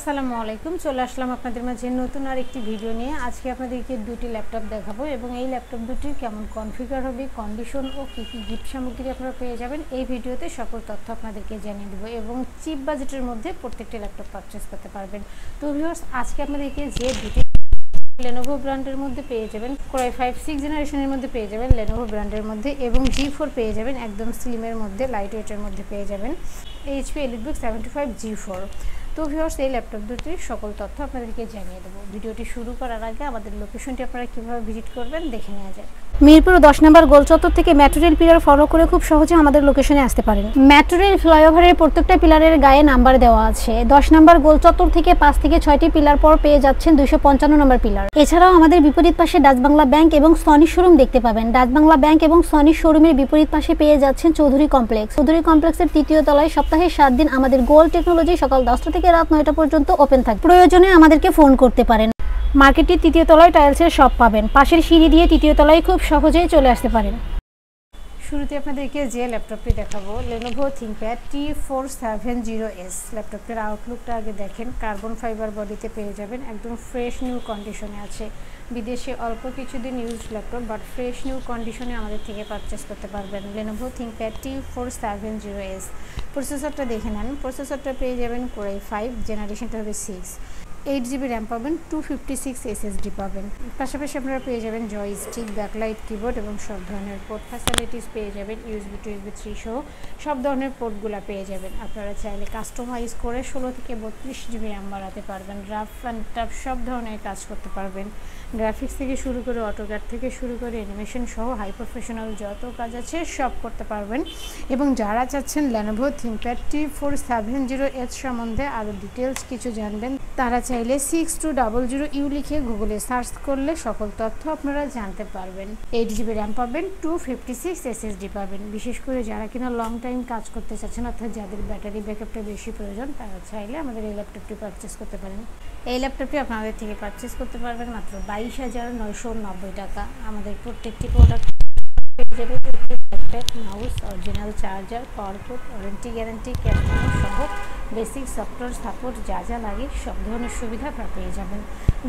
আসসালামু আলাইকুম। চলে আসলাম আপনাদের মাঝে নতুন আর একটি ভিডিও নিয়ে। আজকে আপনাদেরকে দুটি ল্যাপটপ দেখাবো এবং এই ল্যাপটপ দুটি কেমন কনফিগার হবে, কন্ডিশন ও কী কী গিফট সামগ্রী আপনারা পেয়ে যাবেন এই ভিডিওতে সকল তথ্য আপনাদেরকে জানিয়ে দেবো এবং চিপ বাজেটের মধ্যে প্রত্যেকটি ল্যাপটপ পারচেস করতে পারবেন। তো ভিউয়ার্স, আজকে আপনাদেরকে যে দুটি Lenovo ব্র্যান্ডের মধ্যে পেয়ে যাবেন, Core i5 6 জেনারেশনের মধ্যে পেয়ে যাবেন Lenovo ব্র্যান্ডের মধ্যে, এবং G4 পেয়ে যাবেন একদম স্লিমের মধ্যে, লাইট ওয়েটের মধ্যে পেয়ে যাবেন HP EliteBook 75 G4। তো ভিউয়ার্স, এই ল্যাপটপ দুটির সকল তথ্য আপনাদেরকে জানিয়ে দেবো। ভিডিওটি শুরু করার আগে আমাদের লোকেশনটি আপনারা কীভাবে ভিজিট করবেন দেখে নেওয়া যায়। মিরপুর 10 নম্বর গোল চত্বর থেকে মেট্রো রেল পিলার ফলো করে খুব সহজে আমাদের লোকেশনে আসতে পারেন। মেট্রো রেল ফ্লাইওভারের প্রত্যেকটা পিলারের গায়ে নাম্বার দেওয়া আছে। 10 নম্বর গোল চত্বর থেকে 5 থেকে 6টি পিলার পর পেয়ে যাচ্ছেন 255 নম্বর পিলার। এছাড়াও আমাদের বিপরীত পাশে ডাচ বাংলা ব্যাংক এবং সনি শোরুম দেখতে পাবেন। ডাচ বাংলা ব্যাংক এবং সনি শোরুমের বিপরীত পাশে পেয়ে যাচ্ছেন চৌধুরী কমপ্লেক্স। চৌধুরী কমপ্লেক্সের 3য় তলায় সপ্তাহে 7 দিন আমাদের গোল্ড টেকনোলজি সকাল 10টা থেকে রাত 9টা পর্যন্ত ওপেন থাকে। প্রয়োজনে আমাদেরকে ফোন করতে পারেন। মার্কেটটির 3য় তলায় টাইলসের শপ পাবেন। পাশের সিঁড়ি দিয়ে 3য় তলায় খুব সহজেই চলে আসতে পারেন। শুরুতে আপনাদেরকে যে ল্যাপটপটি দেখাবো, Lenovo ThinkPad T470S। ল্যাপটপটির আউটলুকটা আগে দেখেন। কার্বন ফাইবার বডিতে পেয়ে যাবেন, একদম ফ্রেশ নিউ কন্ডিশনে আছে। বিদেশে অল্প কিছুদিন use laptop, but fresh new কন্ডিশনে আমাদের থেকে পারচেস করতে পারবেন Lenovo ThinkPad T470S। প্রসেসরটা দেখে নেন। প্রসেসরটা পেয়ে যাবেন Core i5, জেনারেশনটা হবে 6। 8GB র্যাম পাবেন, 256 SSD পাবেন। পাশাপাশি আপনারা পেয়ে যাবেন জয়স্টিক, ব্যাকলাইট কিবোর্ড এবং সব ধরনের পোর্ট ফ্যাসিলিটিস পেয়ে যাবেন। USB to USB 3 সহ সব ধরনের পোর্টগুলো পেয়ে যাবেন। আপনারা চাইলে কাস্টমাইজ করে 16 থেকে 32GB র্যাম বাড়াতে পারবেন। রাফ অ্যান্ড টাফ সব ধরনের কাজ করতে পারবেন। গ্রাফিক্স থেকে শুরু করে অটোক্যাড থেকে শুরু করে অ্যানিমেশন সহ হাই প্রফেশনাল যত কাজ আছে সব করতে পারবেন। এবং যারা চাচ্ছেন Lenovo ThinkPad T470S সম্বন্ধে আরও ডিটেলস কিছু জানবেন, তারা চাইলে 6200U লিখে গুগলে সার্চ করলে সকল তথ্য আপনারা জানতে পারবেন। 8GB র্যাম পাবেন, 256 SSD পাবেন। বিশেষ করে যারা কিনা লং টাইম কাজ করতে চাচ্ছেন, অর্থাৎ যাদের ব্যাটারি ব্যাকআপটা বেশি প্রয়োজন, তারা চাইলে আমাদের এই ল্যাপটপটি পারচেস করতে পারেন। এই ল্যাপটপটি আপনাদের থেকে পারচেস করতে পারবেন মাত্র 22,990 টাকা। আমাদের প্রত্যেকটি প্রোডাক্ট পেয়ে যাবেন ল্যাপটপ, মাউস, অরিজিনাল চার্জার, পাওয়ার পোর্ট, ওয়ারেন্টি গ্যারান্টি, ক্যাশ সহ বেসিক সফটওয়্যার সাপোর্ট যা যা লাগে সব ধরনের সুবিধা আপনারা পেয়ে যাবেন।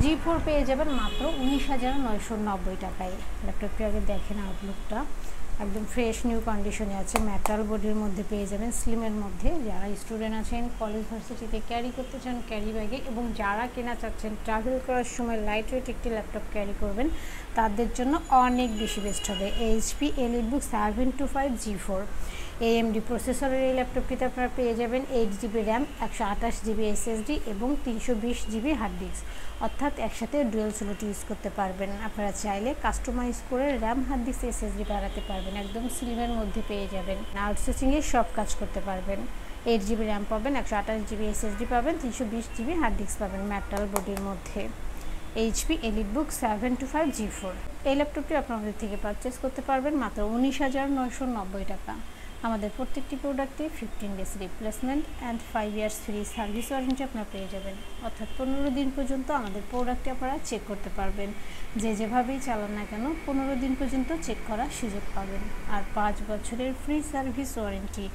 G4 পেয়ে যাবেন মাত্র 19,990 টাকায়। ল্যাপটপটি আগে দেখেন আউটলুকটা, একদম ফ্রেশ নিউ কন্ডিশনে আছে। মেটাল বডির মধ্যে পেয়ে যাবেন, স্লিমের মধ্যে। যারা স্টুডেন্ট আছেন, কলেজ ভার্সিটিতে ক্যারি করতে চান ক্যারি ব্যাগে, এবং যারা কেনা চাচ্ছেন ট্রাভেল করার সময় লাইট ওয়েট একটি ল্যাপটপ ক্যারি করবেন, তাদের জন্য অনেক বেশি বেস্ট হবে HP EliteBook 725 G4। AMD প্রসেসরের এই ল্যাপটপটিতে আপনারা পেয়ে যাবেন 8GB র্যাম, 128GB SSD এবং 320GB হার্ড ডিস্ক, অর্থাৎ একসাথে ডুয়েল স্লট ইউজ করতে পারবেন। আপনারা চাইলে কাস্টমাইজ করে র্যাম, হার্ড ডিস্ক, SSD বাড়াতে পারবেন। একদম স্লিমের মধ্যে পেয়ে যাবেন। আউটসোর্সিংয়ে সব কাজ করতে পারবেন। 8GB র্যাম পাবেন, 128GB SSD পাবেন, 320GB হার্ড ডিস্ক পাবেন মেটাল বডির মধ্যে। HP EliteBook 725 G4। এই ল্যাপটপটি আপনাদের থেকে পারচেস করতে পারবেন মাত্র 19,990 টাকা। আমাদের প্রত্যেকটি প্রোডাক্টে 15 days replacement and 5 years free service warranty আপনারা পেয়ে যাবেন। অর্থাৎ 15 দিন পর্যন্ত আমাদের প্রোডাক্টটি আপনারা চেক করতে পারবেন। যেভাবেই চালান না কেন 15 দিন পর্যন্ত চেক করার সুযোগ পাবেন। আর 5 বছরের ফ্রি সার্ভিস ওয়ারেন্টি,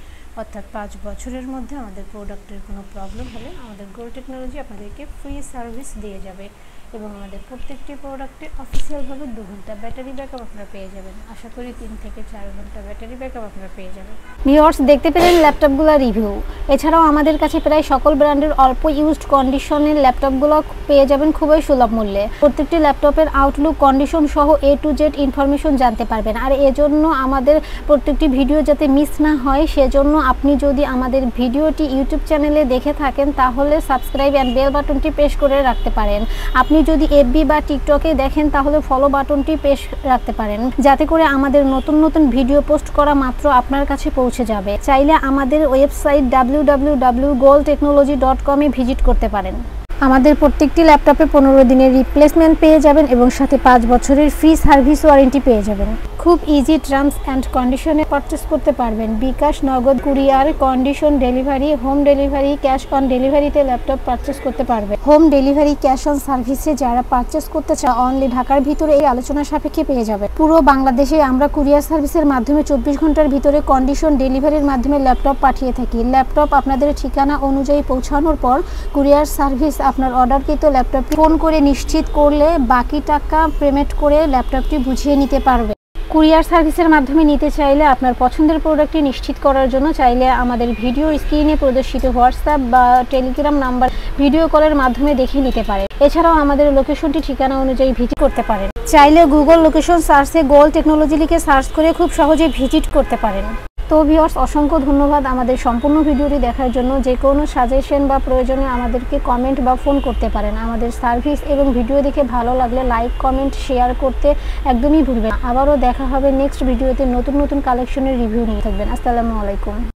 অর্থাৎ 5 বছরের মধ্যে আমাদের প্রোডাক্টের কোনো প্রবলেম হলে আমাদের গোল্ড টেকনোলজি আপনাদেরকে ফ্রি সার্ভিস দিয়ে যাবে। এবং আমাদের প্রত্যেকটি প্রোডাক্টে অফিসিয়ালভাবে 2 ঘন্টা ব্যাটারি ব্যাকআপ আপনারা পেয়ে যাবেন। আশা করি 3 থেকে 4 ঘন্টা ব্যাটারি ব্যাকআপ আপনারা পেয়ে যাবেন। ভিউয়ার্স, দেখতে পেলেন ল্যাপটপগুলোর রিভিউ। এছাড়াও আমাদের কাছে প্রায় সকল ব্র্যান্ডের অল্প ইউজড কন্ডিশনের ল্যাপটপগুলো পেয়ে যাবেন খুবই সুলভ মূল্যে। প্রত্যেকটি ল্যাপটপের আউটলুক, কন্ডিশন সহ A to Z ইনফরমেশন জানতে পারবেন। আর এজন্য আমাদের প্রত্যেকটি ভিডিও যাতে মিস না হয়, সেজন্য আপনি যদি আমাদের ভিডিওটি ইউটিউব চ্যানেলে দেখে থাকেন, তাহলে সাবস্ক্রাইব অ্যান্ড বেল বাটনটি প্রেস করে রাখতে পারেন। আপনি যদি FB বা টিকটকে দেখেন, তাহলে ফলো বাটনটি প্রেস রাখতে পারেন, যাতে করে আমাদের নতুন নতুন ভিডিও পোস্ট করা মাত্র আপনার কাছে পৌঁছে যাবে। চাইলে আমাদের ওয়েবসাইট www.goldtechnology.com এ ভিজিট করতে পারেন। আমাদের প্রত্যেকটি ল্যাপটপে 15 দিনের রিপ্লেসমেন্ট পেয়ে যাবেন এবং সাথে 5 বছরের ফ্রি সার্ভিস ওয়ারেন্টি পেয়ে যাবেন। খুব ইজি টার্মস অ্যান্ড কন্ডিশনে পারচেস করতে পারবেন। বিকাশ, নগদ, courier, condition delivery, home delivery, cash on ডেলিভারিতে ল্যাপটপ পারচেস করতে পারবেন। হোম ডেলিভারি, ক্যাশ অন সার্ভিসে যারা পারচেস করতে চায় অনলি ঢাকার ভিতরে এই আলোচনা সাপেক্ষে পেয়ে যাবে। পুরো বাংলাদেশে আমরা কুরিয়ার সার্ভিসের মাধ্যমে 24 ঘন্টার ভিতরে কন্ডিশন ডেলিভারির মাধ্যমে ল্যাপটপ পাঠিয়ে থাকি। ল্যাপটপ আপনাদের ঠিকানা অনুযায়ী পৌঁছানোর পর কুরিয়ার সার্ভিস আপনার অর্ডারকৃত ল্যাপটপটি ফোন করে নিশ্চিত করলে বাকি টাকা পেমেন্ট করে ল্যাপটপটি বুঝিয়ে নিতে পারবে। কুরিয়ার সার্ভিসের মাধ্যমে নিতে চাইলে আপনার পছন্দের প্রোডাক্টটি নিশ্চিত করার জন্য চাইলে আমাদের ভিডিও স্ক্রিনে প্রদর্শিত হোয়াটসঅ্যাপ বা টেলিগ্রাম নাম্বার ভিডিও কলের মাধ্যমে দেখে নিতে পারেন। এছাড়াও আমাদের লোকেশনটি ঠিকানা অনুযায়ী ভিজিট করতে পারেন। চাইলে গুগল লোকেশন সার্চে গোল টেকনোলজি লিখে সার্চ করে খুব সহজে ভিজিট করতে পারেন। তো ভিউয়ার্স, অসংখ্য ধন্যবাদ আমাদের সম্পূর্ণ ভিডিওটি দেখার জন্য। যে কোনো সাজেশন বা প্রয়োজনে আমাদেরকে কমেন্ট বা ফোন করতে পারেন। আমাদের সার্ভিস এবং ভিডিও দেখে ভালো লাগলে লাইক, কমেন্ট, শেয়ার করতে একদমই ভুলবেন না। আবারও দেখা হবে নেক্সট ভিডিওতে নতুন নতুন কালেকশনের রিভিউ নিয়ে। থাকবেন। আসসালামু আলাইকুম।